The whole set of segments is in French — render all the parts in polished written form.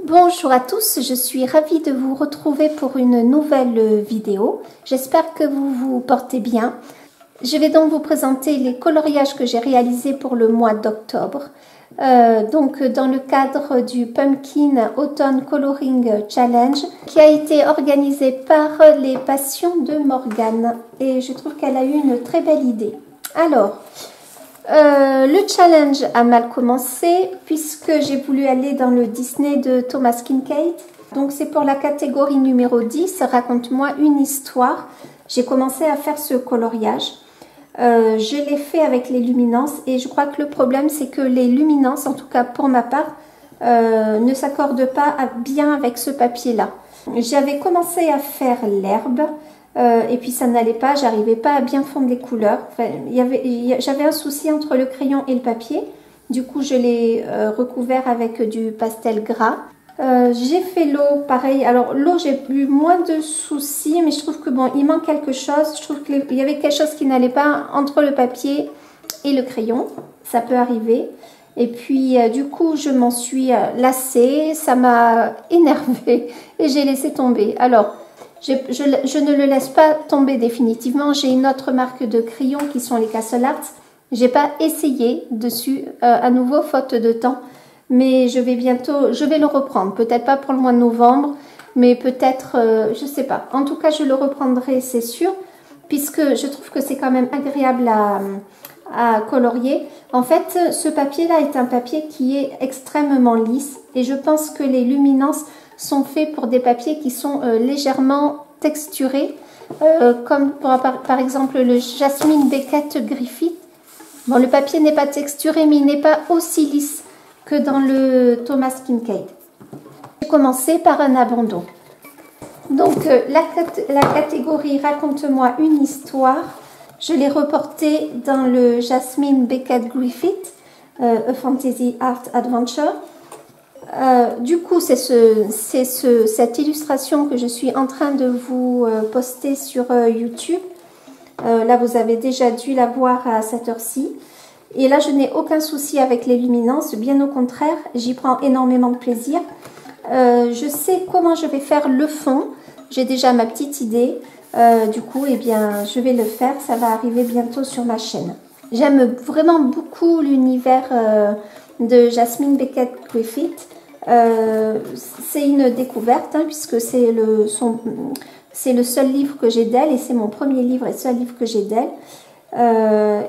Bonjour à tous, je suis ravie de vous retrouver pour une nouvelle vidéo. J'espère que vous vous portez bien. Je vais donc vous présenter les coloriages que j'ai réalisés pour le mois d'octobre. Donc dans le cadre du Pumpkin Autumn Coloring Challenge qui a été organisé par les Passions de Morgane. Et je trouve qu'elle a eu une très belle idée. Alors, le challenge a mal commencé puisque j'ai voulu aller dans le Disney de Thomas Kinkade. Donc c'est pour la catégorie numéro 10, raconte-moi une histoire. J'ai commencé à faire ce coloriage. Je l'ai fait avec les luminances et je crois que le problème c'est que les luminances, en tout cas pour ma part, ne s'accordent pas bien avec ce papier là. J'avais commencé à faire l'herbe. Et puis ça n'allait pas, j'arrivais pas à bien fondre les couleurs. Enfin, j'avais un souci entre le crayon et le papier. Du coup, je l'ai recouvert avec du pastel gras. J'ai fait l'eau, pareil. Alors l'eau, j'ai eu moins de soucis, mais je trouve que bon, il manque quelque chose. Je trouve qu'il y avait quelque chose qui n'allait pas entre le papier et le crayon. Ça peut arriver. Et puis du coup, je m'en suis lassée. Ça m'a énervée et j'ai laissé tomber. Alors, je ne le laisse pas tomber définitivement. J'ai une autre marque de crayons qui sont les Castle Art. J'ai pas essayé dessus à nouveau faute de temps, mais je vais le reprendre. Peut-être pas pour le mois de novembre, mais peut-être, je sais pas. En tout cas, je le reprendrai, c'est sûr, puisque je trouve que c'est quand même agréable à colorier. En fait, ce papier-là est un papier qui est extrêmement lisse et je pense que les luminances sont faits pour des papiers qui sont légèrement texturés, comme par exemple le Jasmine Beckett Griffith. Bon, le papier n'est pas texturé, mais il n'est pas aussi lisse que dans le Thomas Kinkade. J'ai commencé par un abandon. Donc, la catégorie Raconte-moi une histoire, je l'ai reportée dans le Jasmine Beckett Griffith, A Fantasy Art Adventure. Du coup, c'est cette illustration que je suis en train de vous poster sur YouTube. Là, vous avez déjà dû la voir à cette heure-ci. Et là, je n'ai aucun souci avec les luminances. Bien au contraire, j'y prends énormément de plaisir. Je sais comment je vais faire le fond. J'ai déjà ma petite idée. Du coup, eh bien, je vais le faire. Ça va arriver bientôt sur ma chaîne. J'aime vraiment beaucoup l'univers de Jasmine Beckett Griffith. C'est une découverte puisque c'est le seul livre que j'ai d'elle et c'est mon premier livre et seul livre que j'ai d'elle.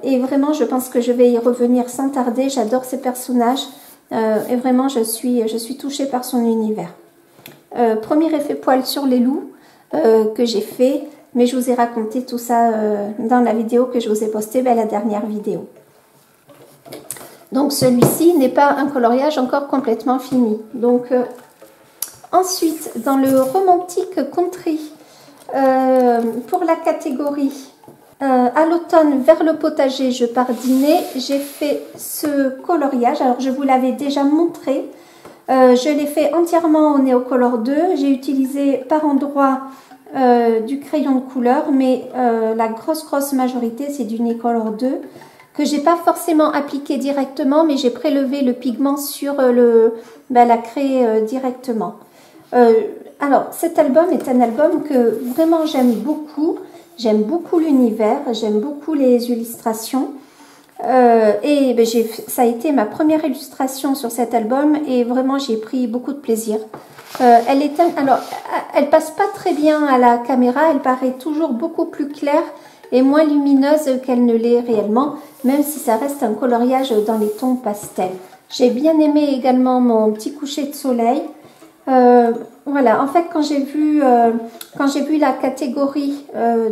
Et vraiment, je pense que je vais y revenir sans tarder. J'adore ces personnages et vraiment, je suis touchée par son univers. Premier effet poil sur les loups que j'ai fait, mais je vous ai raconté tout ça dans la vidéo que je vous ai postée, la dernière vidéo. Donc celui-ci n'est pas un coloriage encore complètement fini. Donc ensuite, dans le romantique country, pour la catégorie à l'automne vers le potager, je pars dîner, j'ai fait ce coloriage. Alors je vous l'avais déjà montré. Je l'ai fait entièrement au Neocolor 2. J'ai utilisé par endroits du crayon de couleur, mais la grosse majorité c'est du Neocolor 2. Que j'ai pas forcément appliqué directement, mais j'ai prélevé le pigment sur la craie directement. Alors, cet album est un album que vraiment j'aime beaucoup. J'aime beaucoup l'univers, j'aime beaucoup les illustrations. Et ça a été ma première illustration sur cet album et vraiment j'ai pris beaucoup de plaisir. Elle passe pas très bien à la caméra, elle paraît toujours beaucoup plus claire et moins lumineuse qu'elle ne l'est réellement, même si ça reste un coloriage dans les tons pastels. J'ai bien aimé également mon petit coucher de soleil. Voilà, en fait, quand j'ai vu la catégorie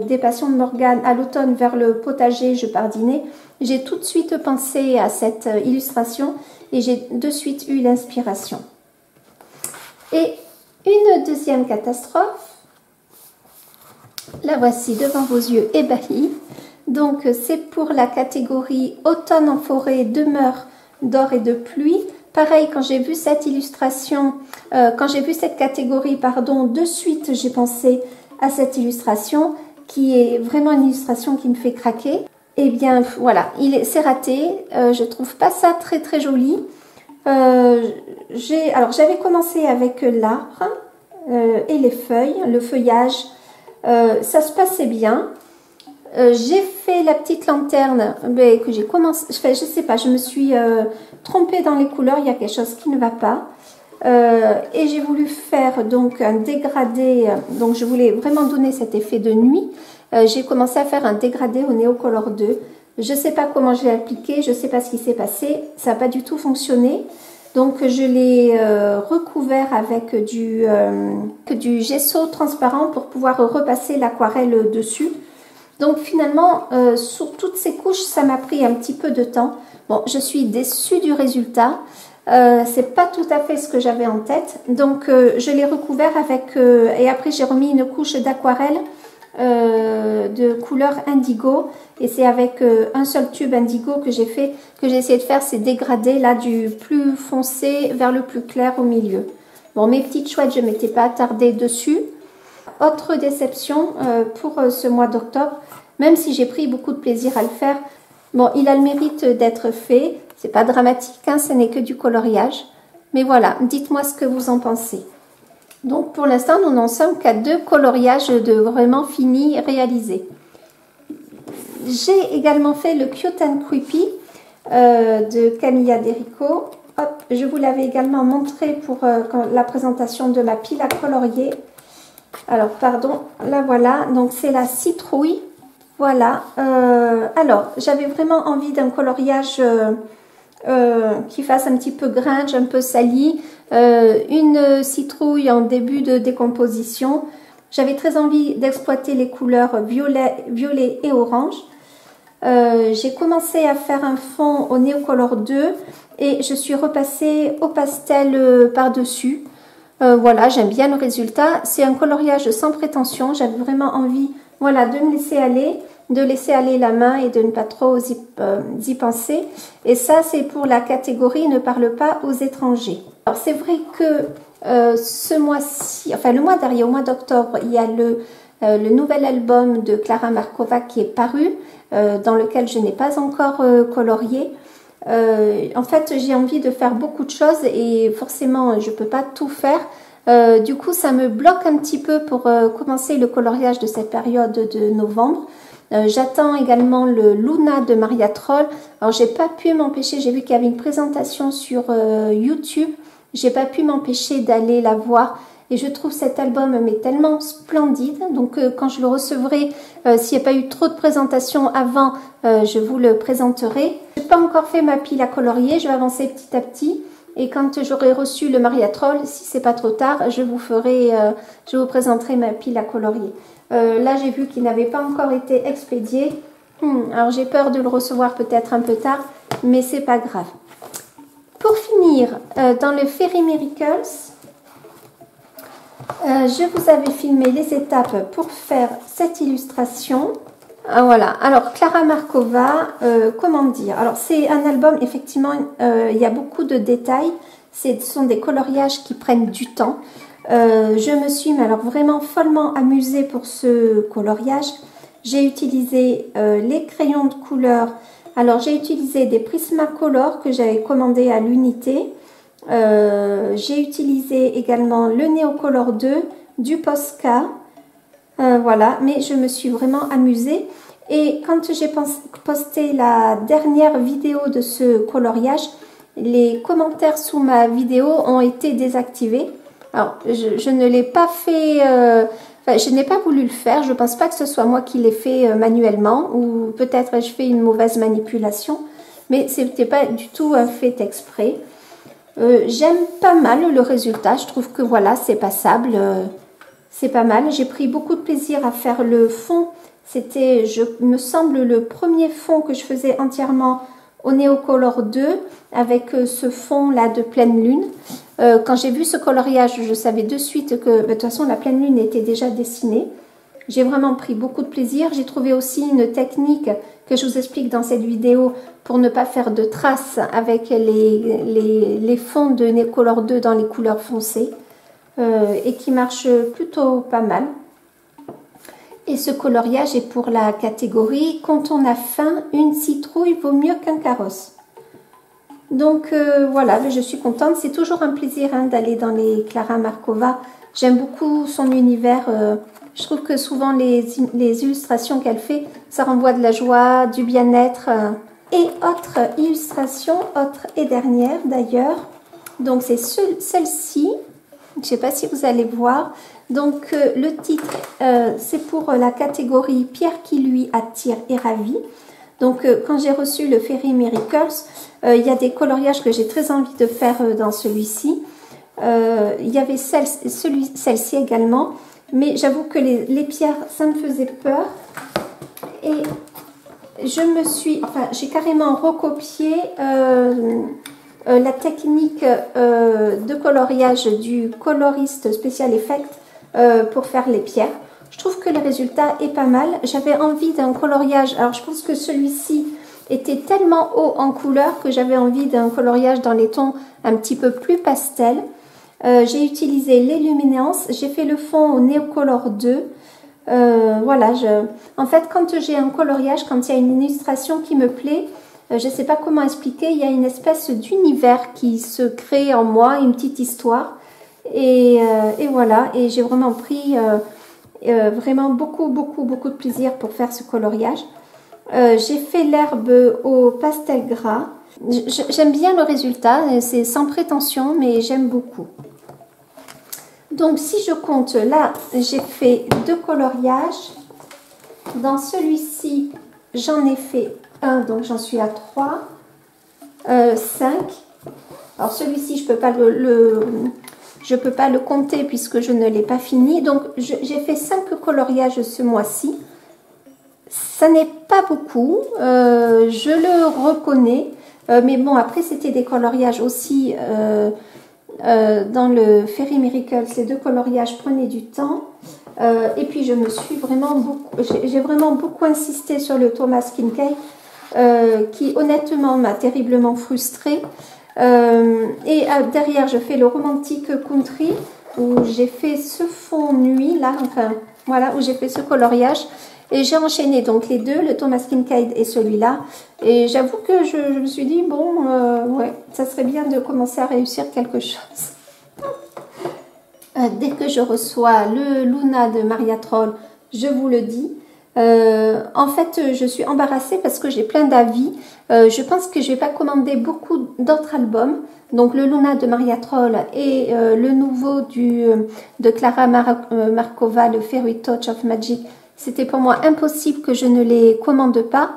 des Passions de Morgane à l'automne vers le potager, je pars dîner, j'ai tout de suite pensé à cette illustration et j'ai de suite eu l'inspiration. Et une deuxième catastrophe. La voici devant vos yeux ébahis. Donc c'est pour la catégorie Automne en forêt, demeure d'or et de pluie. Pareil, quand j'ai vu cette illustration, quand j'ai vu cette catégorie, pardon, de suite j'ai pensé à cette illustration qui est vraiment une illustration qui me fait craquer. eh bien voilà, c'est raté. Je trouve pas ça très très joli. Alors j'avais commencé avec l'arbre et les feuilles, le feuillage. Ça se passait bien. J'ai fait la petite lanterne que j'ai commencé. Enfin, je sais pas, je me suis trompée dans les couleurs. Il y a quelque chose qui ne va pas. Et j'ai voulu faire donc un dégradé. Donc je voulais vraiment donner cet effet de nuit. J'ai commencé à faire un dégradé au Neocolor 2. Je ne sais pas comment je l'ai appliqué, je ne sais pas ce qui s'est passé. Ça n'a pas du tout fonctionné. Donc je l'ai recouvert avec du gesso transparent pour pouvoir repasser l'aquarelle dessus. Donc finalement, sur toutes ces couches, ça m'a pris un petit peu de temps. Bon, je suis déçue du résultat. C'est pas tout à fait ce que j'avais en tête. Donc je l'ai recouvert avec... et après j'ai remis une couche d'aquarelle de couleur indigo. Et c'est avec un seul tube indigo que j'ai essayé de faire ces dégradés là du plus foncé vers le plus clair au milieu. Bon, mes petites chouettes, je ne m'étais pas attardée dessus. Autre déception pour ce mois d'octobre, même si j'ai pris beaucoup de plaisir à le faire. Bon, il a le mérite d'être fait. C'est pas dramatique, hein, ce n'est que du coloriage. Mais voilà, dites-moi ce que vous en pensez. Donc pour l'instant, nous n'en sommes qu'à 2 coloriages de vraiment finis réalisés. J'ai également fait le Cute and Creepy de Camilla Derico. Hop, je vous l'avais également montré pour la présentation de ma pile à colorier. Alors, pardon, là voilà, donc c'est la citrouille. Voilà, alors j'avais vraiment envie d'un coloriage qui fasse un petit peu gringe, un peu sali. Une citrouille en début de décomposition. J'avais très envie d'exploiter les couleurs violet et orange. J'ai commencé à faire un fond au Neocolor 2 et je suis repassée au pastel par-dessus. Voilà, j'aime bien le résultat. C'est un coloriage sans prétention. J'avais vraiment envie, voilà, de me laisser aller, de laisser aller la main et de ne pas trop y penser. Et ça, c'est pour la catégorie ne parle pas aux étrangers. Alors, c'est vrai que ce mois-ci, enfin le mois dernier, au mois d'octobre, il y a le nouvel album de Klara Markova qui est paru, dans lequel je n'ai pas encore colorié. En fait, j'ai envie de faire beaucoup de choses et forcément, je ne peux pas tout faire. Du coup, ça me bloque un petit peu pour commencer le coloriage de cette période de novembre. J'attends également le Luna de Maria Troll. Alors, j'ai pas pu m'empêcher, j'ai vu qu'il y avait une présentation sur YouTube. J'ai pas pu m'empêcher d'aller la voir. Et je trouve cet album mais tellement splendide. Donc quand je le recevrai, s'il n'y a pas eu trop de présentations avant, je vous le présenterai. Je n'ai pas encore fait ma pile à colorier, je vais avancer petit à petit. Et quand j'aurai reçu le Maria Troll, si c'est pas trop tard, je vous présenterai ma pile à colorier. Là j'ai vu qu'il n'avait pas encore été expédié. Alors j'ai peur de le recevoir peut-être un peu tard, mais c'est pas grave. Pour finir, dans le Fairy Miracles, je vous avais filmé les étapes pour faire cette illustration. Voilà, alors Klara Markova, comment dire? Alors c'est un album, effectivement, il y a beaucoup de détails. Ce sont des coloriages qui prennent du temps. Je me suis alors vraiment follement amusée pour ce coloriage. J'ai utilisé les crayons de couleur. Alors j'ai utilisé des Prismacolor que j'avais commandé à l'unité. J'ai utilisé également le Neocolor 2, du Posca, voilà, mais je me suis vraiment amusée. Et quand j'ai posté la dernière vidéo de ce coloriage, les commentaires sous ma vidéo ont été désactivés. Alors, je ne l'ai pas fait, enfin, je n'ai pas voulu le faire. Je ne pense pas que ce soit moi qui l'ai fait manuellement, ou peut-être ai-je fait une mauvaise manipulation, mais ce n'était pas du tout un fait exprès. J'aime pas mal le résultat, je trouve que voilà, c'est passable, c'est pas mal. J'ai pris beaucoup de plaisir à faire le fond. C'était, me semble, le premier fond que je faisais entièrement au Neocolor 2 avec ce fond là de pleine lune. Quand j'ai vu ce coloriage, je savais de suite que de toute façon la pleine lune était déjà dessinée. J'ai vraiment pris beaucoup de plaisir. J'ai trouvé aussi une technique que je vous explique dans cette vidéo pour ne pas faire de traces avec les fonds de Neocolor 2 dans les couleurs foncées et qui marche plutôt pas mal. Et ce coloriage est pour la catégorie « Quand on a faim, une citrouille vaut mieux qu'un carrosse ». Donc voilà, je suis contente. C'est toujours un plaisir d'aller dans les Klara Markova. J'aime beaucoup son univers. Je trouve que souvent les illustrations qu'elle fait, ça renvoie de la joie, du bien-être. Et autre illustration, autre et dernière d'ailleurs. Donc c'est celle-ci. Je ne sais pas si vous allez voir. Donc le titre, c'est pour la catégorie « Pierre qui lui attire et ravit ». Donc quand j'ai reçu le Fairy Miracles, il y a des coloriages que j'ai très envie de faire dans celui-ci. Il y avait celle-ci également, mais j'avoue que les pierres, ça me faisait peur. Et j'ai carrément recopié la technique de coloriage du coloriste Special Effect pour faire les pierres. Je trouve que le résultat est pas mal. J'avais envie d'un coloriage. Alors, je pense que celui-ci était tellement haut en couleur que j'avais envie d'un coloriage dans les tons un petit peu plus pastel. J'ai utilisé les luminances. J'ai fait le fond au Neocolor 2. Voilà. En fait, quand j'ai un coloriage, quand il y a une illustration qui me plaît, je ne sais pas comment expliquer, il y a une espèce d'univers qui se crée en moi, une petite histoire. Et voilà. Et j'ai vraiment pris... vraiment beaucoup de plaisir pour faire ce coloriage. J'ai fait l'herbe au pastel gras. J'aime bien le résultat, c'est sans prétention, mais j'aime beaucoup. Donc si je compte, là j'ai fait 2 coloriages. Dans celui-ci, j'en ai fait 1, donc j'en suis à 3, 5. Alors celui-ci, je peux pas je ne peux pas le compter puisque je ne l'ai pas fini. Donc, j'ai fait 5 coloriages ce mois-ci. Ça n'est pas beaucoup. Je le reconnais. Mais bon, après, c'était des coloriages aussi dans le Fairy Miracles. Ces 2 coloriages prenaient du temps. Et puis, j'ai vraiment beaucoup insisté sur le Thomas Kinkade qui, honnêtement, m'a terriblement frustrée. Derrière, je fais le Romantic Country où j'ai fait ce fond nuit là, enfin voilà, où j'ai fait ce coloriage et j'ai enchaîné donc les deux, le Thomas Kinkade et celui-là. Et j'avoue que je me suis dit bon, ouais, ça serait bien de commencer à réussir quelque chose. Dès que je reçois le Luna de Maria Troll, je vous le dis. En fait, je suis embarrassée parce que j'ai plein d'avis. Je pense que je vais pas commander beaucoup d'autres albums. Donc le Luna de Maria Troll et le nouveau de Klara Markova, le Fairy Touch of Magic. C'était pour moi impossible que je ne les commande pas.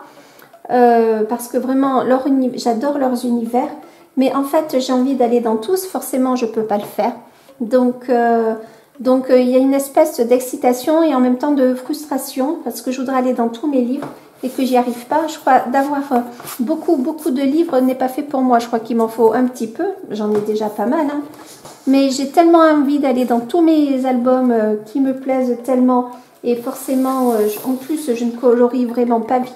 Parce que vraiment, j'adore leurs univers. Mais en fait, j'ai envie d'aller dans tous. Forcément, je peux pas le faire. Donc il y a une espèce d'excitation et en même temps de frustration parce que je voudrais aller dans tous mes livres et que j'y arrive pas. Je crois d'avoir beaucoup de livres n'est pas fait pour moi. Je crois qu'il m'en faut un petit peu. J'en ai déjà pas mal. Hein. Mais j'ai tellement envie d'aller dans tous mes albums qui me plaisent tellement. Et forcément, en plus, je ne colorie vraiment pas vite.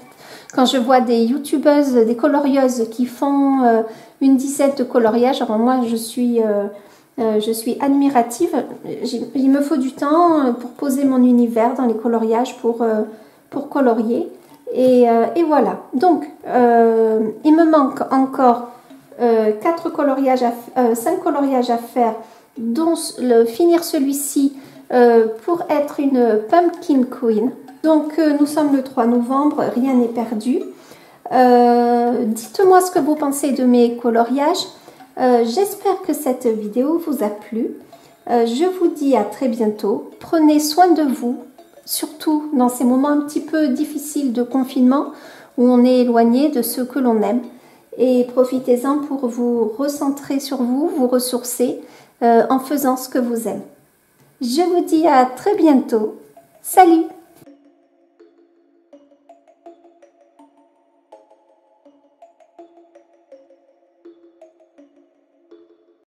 Quand je vois des youtubeuses, des colorieuses qui font une dizaine de coloriages, alors moi, je suis admirative. Il me faut du temps pour poser mon univers dans les coloriages, pour colorier. Et voilà. Donc, il me manque encore 5 coloriages à faire, dont finir celui-ci pour être une Pumpkin Queen. Donc, nous sommes le 3 novembre, rien n'est perdu. Dites-moi ce que vous pensez de mes coloriages. J'espère que cette vidéo vous a plu. Je vous dis à très bientôt. Prenez soin de vous, surtout dans ces moments un petit peu difficiles de confinement où on est éloigné de ceux que l'on aime. Et profitez-en pour vous recentrer sur vous, vous ressourcer en faisant ce que vous aimez. Je vous dis à très bientôt. Salut!